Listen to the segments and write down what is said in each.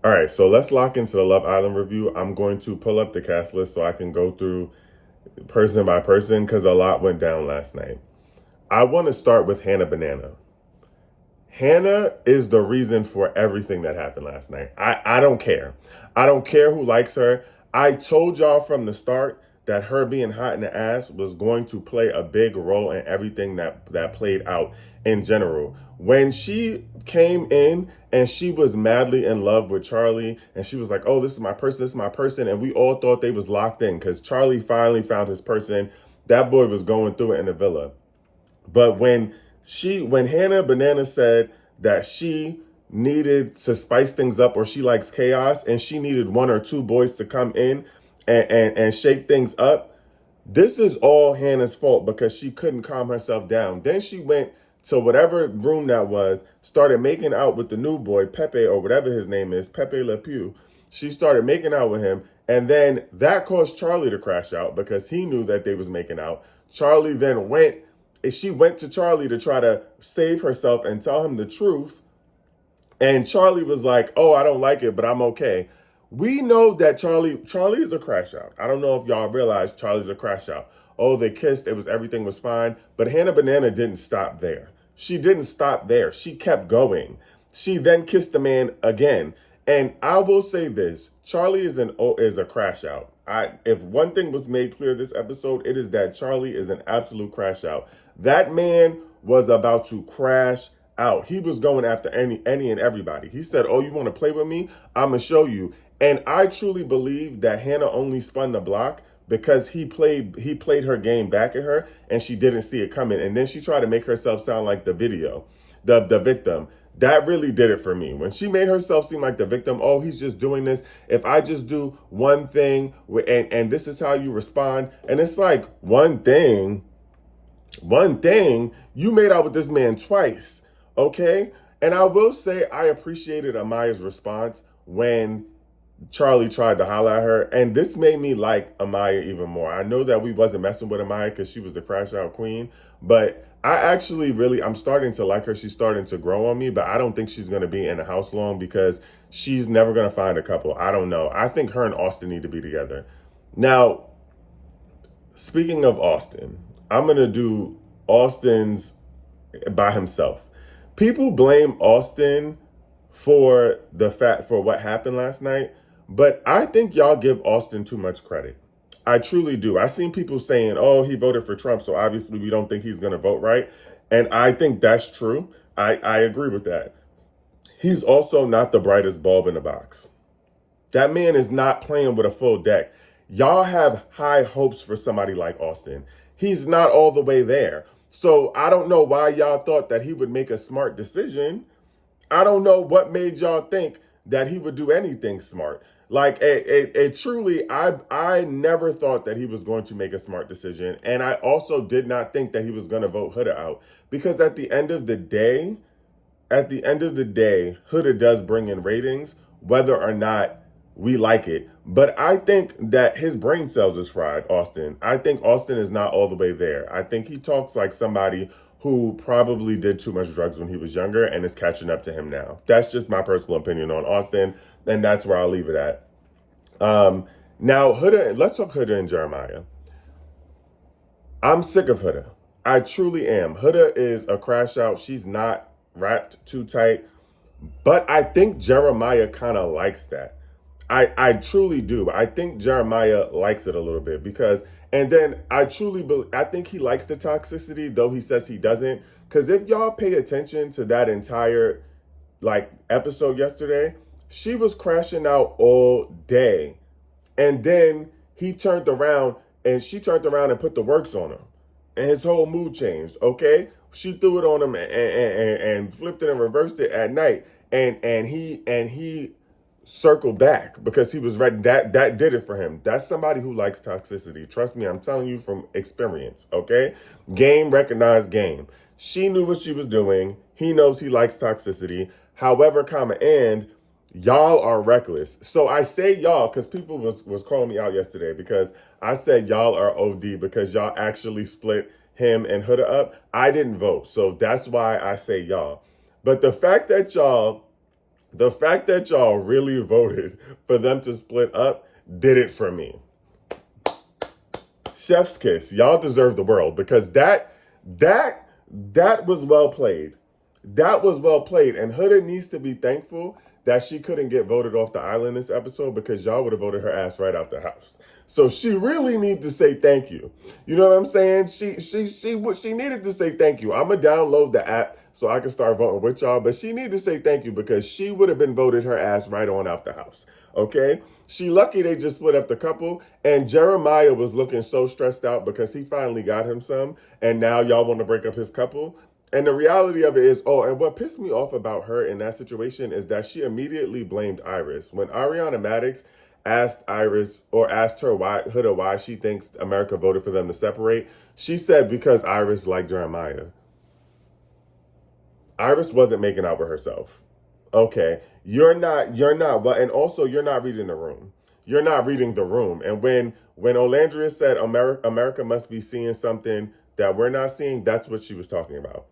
All right, so let's lock into the Love Island review. I'm going to pull up the cast list so I can go through person by person because a lot went down last night. I want to start with Hannah Banana. Hannah is the reason for everything that happened last night. I don't care. I don't care who likes her. I told y'all from the start that her being hot in the ass was going to play a big role in everything that played out in general. When she came in and she was madly in love with Charlie and she was like, oh, this is my person, this is my person. And we all thought they was locked in because Charlie finally found his person. That boy was going through it in the villa. But when Hannah Banana said that she needed to spice things up or she likes chaos and she needed one or two boys to come in and shake things up, this is all Hannah's fault because she couldn't calm herself down. Then she went to whatever room that was, started making out with the new boy, Pepe, or whatever his name is, Pepe Le Pew. She started making out with him, and then that caused Charlie to crash out because he knew that they was making out. Charlie then she went to Charlie to try to save herself and tell him the truth. And Charlie was like, oh, I don't like it, but I'm okay. We know that Charlie is a crash out. I don't know if y'all realize Charlie's a crash out. Oh, they kissed, everything was fine. But Hannah Banana didn't stop there. She didn't stop there. She kept going. She then kissed the man again. And I will say this, Charlie is a crash out. If one thing was made clear this episode, it is that Charlie is an absolute crash out. That man was about to crash out. He was going after any and everybody. He said, oh, you want to play with me? I'm going to show you. And I truly believe that Hannah only spun the block because he played her game back at her and she didn't see it coming. And then she tried to make herself sound like the victim. That really did it for me. When she made herself seem like the victim, oh, he's just doing this. If I just do one thing and this is how you respond. And it's like, one thing, you made out with this man twice, okay? And I will say I appreciated Amaya's response when Charlie tried to holler at her, and this made me like Amaya even more. I know that we wasn't messing with Amaya because she was the crash out queen, but I'm starting to like her. She's starting to grow on me, but I don't think she's going to be in the house long because she's never going to find a couple. I don't know. I think her and Austin need to be together. Now, speaking of Austin, I'm going to do Austin's by himself. People blame Austin for what happened last night, but I think y'all give Austin too much credit. I truly do. I seen people saying, oh, he voted for Trump, so obviously we don't think he's going to vote right. And I think that's true. I agree with that. He's also not the brightest bulb in the box. That man is not playing with a full deck. Y'all have high hopes for somebody like Austin. He's not all the way there. So I don't know why y'all thought that he would make a smart decision. I don't know what made y'all think that he would do anything smart. Like, truly, I never thought that he was going to make a smart decision. And I also did not think that he was going to vote Huda out. Because at the end of the day, Huda does bring in ratings, whether or not we like it. But I think that his brain cells is fried, Austin. I think Austin is not all the way there. I think he talks like somebody who probably did too much drugs when he was younger and is catching up to him now. That's just my personal opinion on Austin, and that's where I'll leave it at. Now, let's talk Huda and Jeremiah. I'm sick of Huda. I truly am. Huda is a crash out. She's not wrapped too tight, but I think Jeremiah kind of likes that. I truly do. I think Jeremiah likes it a little bit because, and then I think he likes the toxicity, though he says he doesn't. Because if y'all pay attention to that entire episode yesterday, she was crashing out all day. And then she turned around and put the works on him. And his whole mood changed, okay? She threw it on him and flipped it and reversed it at night. And he circle back because he was ready. That did it for him. That's somebody who likes toxicity. Trust me, I'm telling you from experience, okay? Game recognized game. She knew what she was doing. He knows he likes toxicity. However, and y'all are reckless. So I say y'all because people was calling me out yesterday because I said y'all are OD because y'all actually split him and Huda up. I didn't vote. So that's why I say y'all. But the fact that y'all The fact that y'all really voted for them to split up did it for me. Chef's kiss. Y'all deserve the world because that was well played. That was well played. And Huda needs to be thankful that she couldn't get voted off the island this episode because y'all would have voted her ass right out the house. So she really needs to say thank you. You know what I'm saying? She needed to say thank you. I'm gonna download the app so I can start voting with y'all. But she needed to say thank you because she would have been voted her ass right on out the house. Okay? She lucky they just split up the couple. And Jeremiah was looking so stressed out because he finally got him some. And now y'all want to break up his couple. And the reality of it is, oh, and what pissed me off about her in that situation is that she immediately blamed Iris. When Ariana Madix asked Iris or asked her why she thinks America voted for them to separate, she said because Iris liked Jeremiah. Iris wasn't making out with herself. Okay, well, and also you're not reading the room. You're not reading the room. And when Alandria said America must be seeing something that we're not seeing, that's what she was talking about.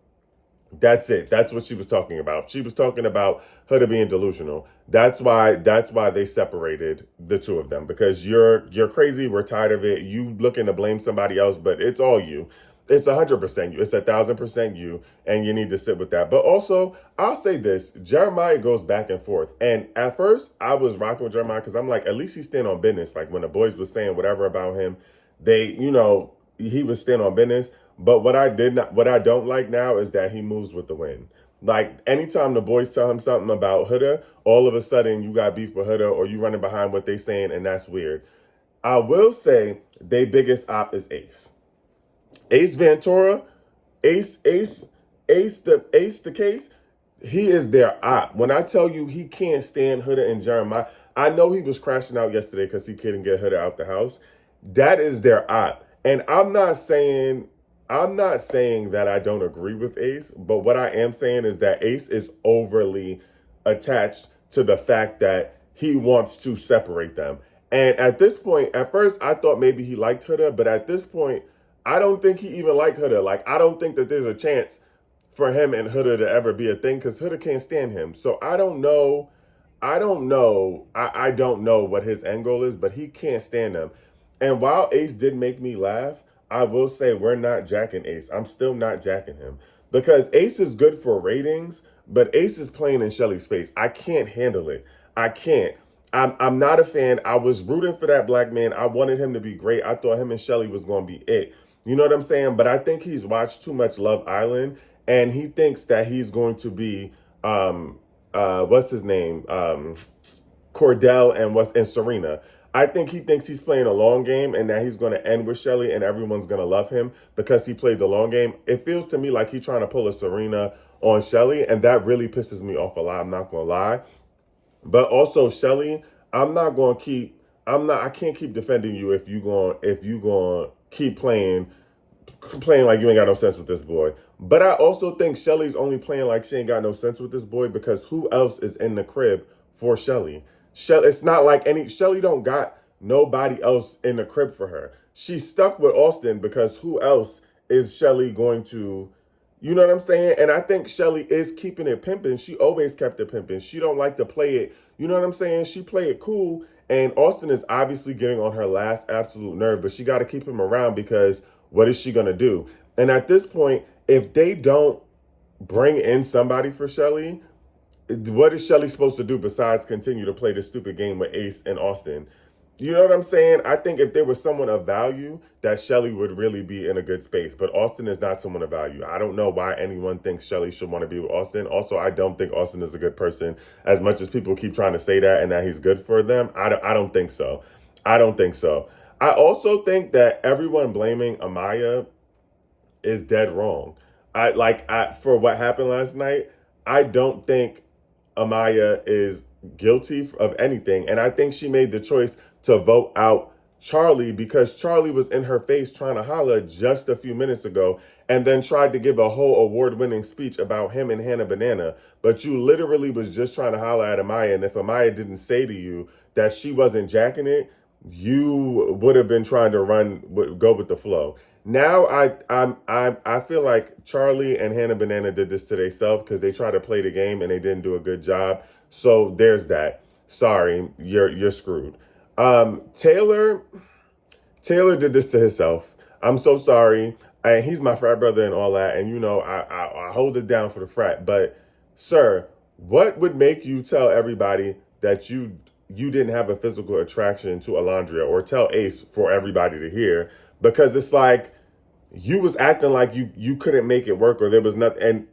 That's it. That's what she was talking about. She was talking about Huda being delusional. That's why they separated the two of them because you're crazy. We're tired of it. You looking to blame somebody else, but it's all you. It's 100% you. It's 1,000% you, and you need to sit with that. But also, I'll say this: Jeremiah goes back and forth. And at first, I was rocking with Jeremiah because I'm like, at least he's stand on business. Like when the boys was saying whatever about him, he was stand on business. But what I don't like now is that he moves with the wind. Like anytime the boys tell him something about Huda, all of a sudden you got beef with Huda or you running behind what they saying, and that's weird. I will say their biggest op is Ace. Ace Ventura, Ace the case. He is their op. When I tell you he can't stand Huda and Jeremiah, I know he was crashing out yesterday because he couldn't get Huda out the house. That is their op. And I'm not saying that I don't agree with Ace, but what I am saying is that Ace is overly attached to the fact that he wants to separate them. And at this point, at first I thought maybe he liked Huda, but at this point, I don't think he even liked Huda. Like I don't think that there's a chance for him and Huda to ever be a thing because Huda can't stand him. So I don't know. I don't know what his end goal is, but he can't stand them. And while Ace did make me laugh, I will say we're not jacking Ace. I'm still not jacking him because Ace is good for ratings, but Ace is playing in Shelly's face. I can't handle it. I can't. I'm not a fan. I was rooting for that black man. I wanted him to be great. I thought him and Shelly was going to be it. You know what I'm saying? But I think he's watched too much Love Island, and he thinks that he's going to be what's his name? Cordell and Serena. I think he thinks he's playing a long game and that he's going to end with Shelly and everyone's going to love him because he played the long game. It feels to me like he's trying to pull a Serena on Shelly, and that really pisses me off a lot. I'm not going to lie. But also Shelly, I can't keep defending you if you going to keep playing like you ain't got no sense with this boy. But I also think Shelly's only playing like she ain't got no sense with this boy because who else is in the crib for Shelly? It's not like Shelly don't got nobody else in the crib for her. She's stuck with Austin because who else is Shelly going to, you know what I'm saying? And I think Shelly is keeping it pimping. She always kept it pimping. She don't like to play it. You know what I'm saying? She play it cool. And Austin is obviously getting on her last absolute nerve, but she got to keep him around because what is she going to do? And at this point, if they don't bring in somebody for Shelly, what is Shelly supposed to do besides continue to play this stupid game with Ace and Austin? You know what I'm saying? I think if there was someone of value, that Shelly would really be in a good space. But Austin is not someone of value. I don't know why anyone thinks Shelly should want to be with Austin. Also, I don't think Austin is a good person as much as people keep trying to say that and that he's good for them. I don't think so. I don't think so. I also think that everyone blaming Amaya is dead wrong. For what happened last night, I don't think Amaya is guilty of anything. And I think she made the choice to vote out Charlie because Charlie was in her face trying to holler just a few minutes ago and then tried to give a whole award-winning speech about him and Hannah Banana. But you literally was just trying to holler at Amaya. And if Amaya didn't say to you that she wasn't jacking it, you would have been trying to go with the flow. Now I feel like Charlie and Hannah Banana did this to themselves because they tried to play the game and they didn't do a good job. So there's that. Sorry, you're screwed. Taylor did this to himself. I'm so sorry. And he's my frat brother and all that. And I hold it down for the frat. But sir, what would make you tell everybody that you didn't have a physical attraction to Alandria, or tell Ace for everybody to hear? Because it's like you was acting like you couldn't make it work, or there was nothing,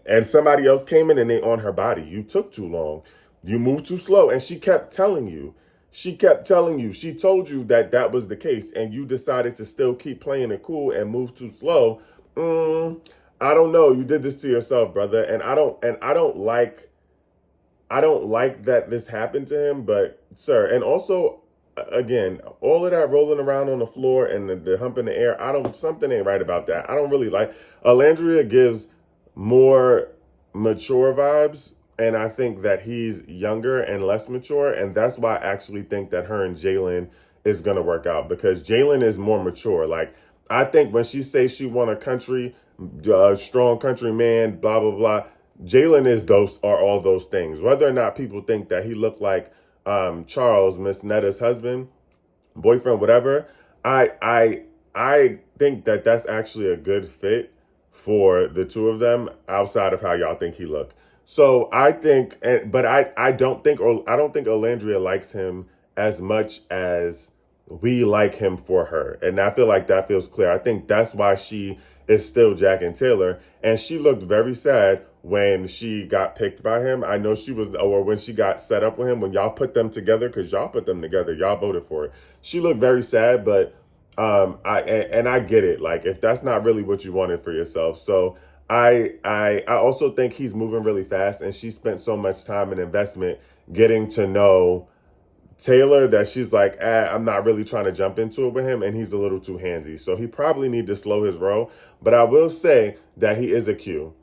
and somebody else came in and they on her body. You took too long. You moved too slow. And she kept telling you. She kept telling you. She told you that that was the case, and you decided to still keep playing it cool and move too slow. I don't know. You did this to yourself, brother. And I don't like that this happened to him, but sir, and also again, all of that rolling around on the floor and the hump in the air, something ain't right about that. I don't really like Alandria gives more mature vibes, and I think that he's younger and less mature, and that's why I actually think that her and Jaylen is gonna work out, because Jaylen is more mature. Like, I think when she says she want a strong country man, blah blah blah. Jaylen is all those things. Whether or not people think that he looked like Charles, Miss Netta's husband, boyfriend, whatever, I think that that's actually a good fit for the two of them, outside of how y'all think he looked. So I think, but I don't think, or I don't think Alandria likes him as much as we like him for her, and I feel like that feels clear. I think that's why she is still jacking Taylor, and she looked very sad when she got picked by him. I know she was, or when she got set up with him, when y'all put them together, because y'all put them together, y'all voted for it. She looked very sad, but I get it. Like, if that's not really what you wanted for yourself. So I also think he's moving really fast, and she spent so much time and investment getting to know Taylor that she's like, I'm not really trying to jump into it with him, and he's a little too handsy. So he probably need to slow his roll. But I will say that he is a Q.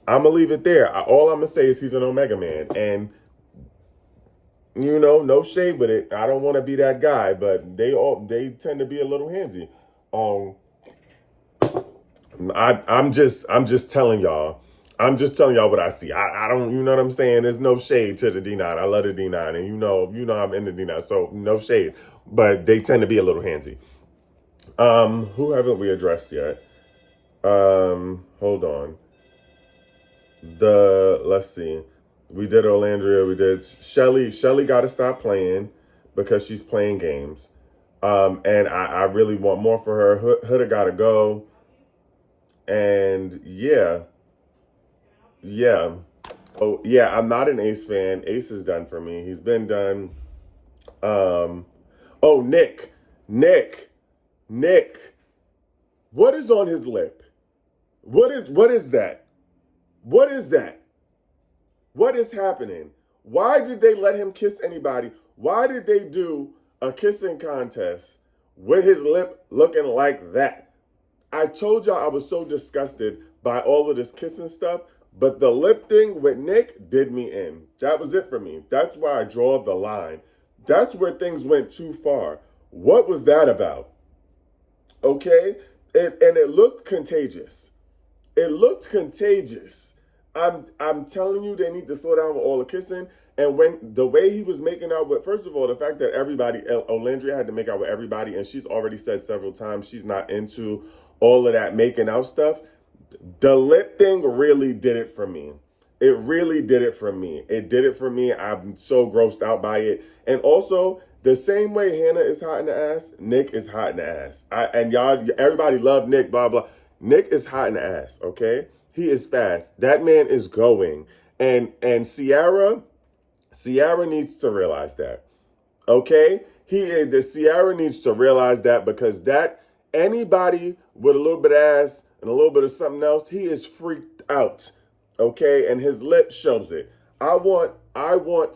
I'm gonna leave it there. All I'm gonna say is he's an Omega man, and no shade with it. I don't want to be that guy, but they tend to be a little handsy. Um, I'm just telling y'all. I'm just telling y'all what I see. I don't, you know what I'm saying? There's no shade to the D9. I love the D9, and I'm in the D9, so no shade. But they tend to be a little handsy. Who haven't we addressed yet? Hold on. Let's see. We did Alandria. We did Shelly. Shelly got to stop playing because she's playing games. And I really want more for her. Huda got to go. And yeah. Oh yeah, I'm not an Ace fan. Ace is done for me. He's been done. Oh, Nick. What is on his lip? What is that? What is that? What is happening? Why did they let him kiss anybody? Why did they do a kissing contest with his lip looking like that? I told y'all I was so disgusted by all of this kissing stuff, but the lip thing with Nick did me in. That was it for me. That's why I draw the line. That's where things went too far. What was that about? Okay? And it looked contagious. It looked contagious. I'm telling you, they need to slow down with all the kissing. And when the way he was making out with, first of all, the fact that Alandria had to make out with everybody, and she's already said several times she's not into all of that making out stuff. The lip thing really did it for me. It really did it for me. It did it for me. I'm so grossed out by it. And also, the same way Hannah is hot in the ass, Nick is hot in the ass. And y'all, everybody love Nick, blah, blah. Nick is hot in the ass, okay? He is fast. That man is going. And Ciara needs to realize that, okay? Ciara needs to realize that, because that, anybody with a little bit of ass and a little bit of something else, he is freaked out, okay? And his lip shows it. I want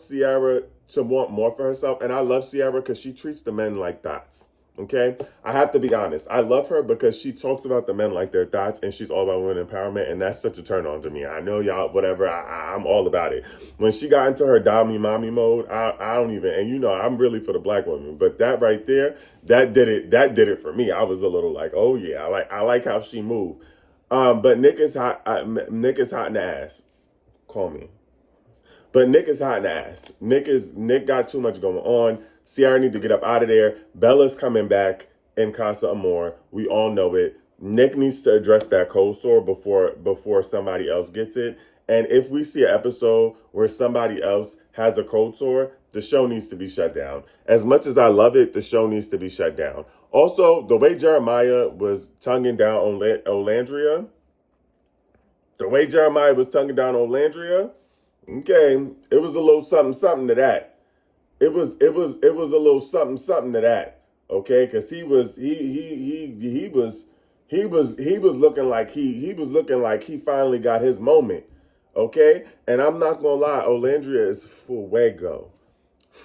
Ciara to want more for herself, and I love Ciara because she treats the men like dots, okay? I have to be honest. I love her because she talks about the men like they're dots, and she's all about women empowerment, and that's such a turn on to me. I know y'all, whatever, I'm all about it. When she got into her dommy mommy mode, I don't even, and I'm really for the black women, but that right there, that did it for me. I was a little like, oh yeah, I like how she moved. But Nick is hot in the ass. Call me. But Nick is hot in the ass. Nick got too much going on. Ciara need to get up out of there. Bella's coming back in Casa Amor. We all know it. Nick needs to address that cold sore before somebody else gets it. And if we see an episode where somebody else has a cold sore, the show needs to be shut down. As much as I love it, the show needs to be shut down. Also, the way Jeremiah was tonguing down on Alandria, okay, it was a little something to that. It was a little something to that. Okay, because he was looking like he finally got his moment. Okay, and I'm not gonna lie, Alandria is fuego.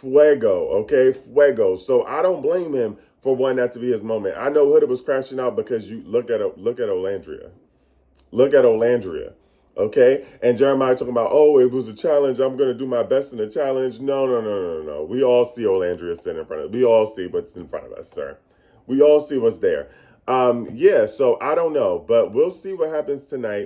Okay, fuego. So I don't blame him for wanting that to be his moment. I know Huda was crashing out because you look at Alandria. Look at Alandria. Okay? And Jeremiah talking about, oh, it was a challenge. I'm going to do my best in the challenge. No. We all see Alandria sitting in front of us. We all see what's in front of us, sir. We all see what's there. Yeah, so I don't know, but we'll see what happens tonight.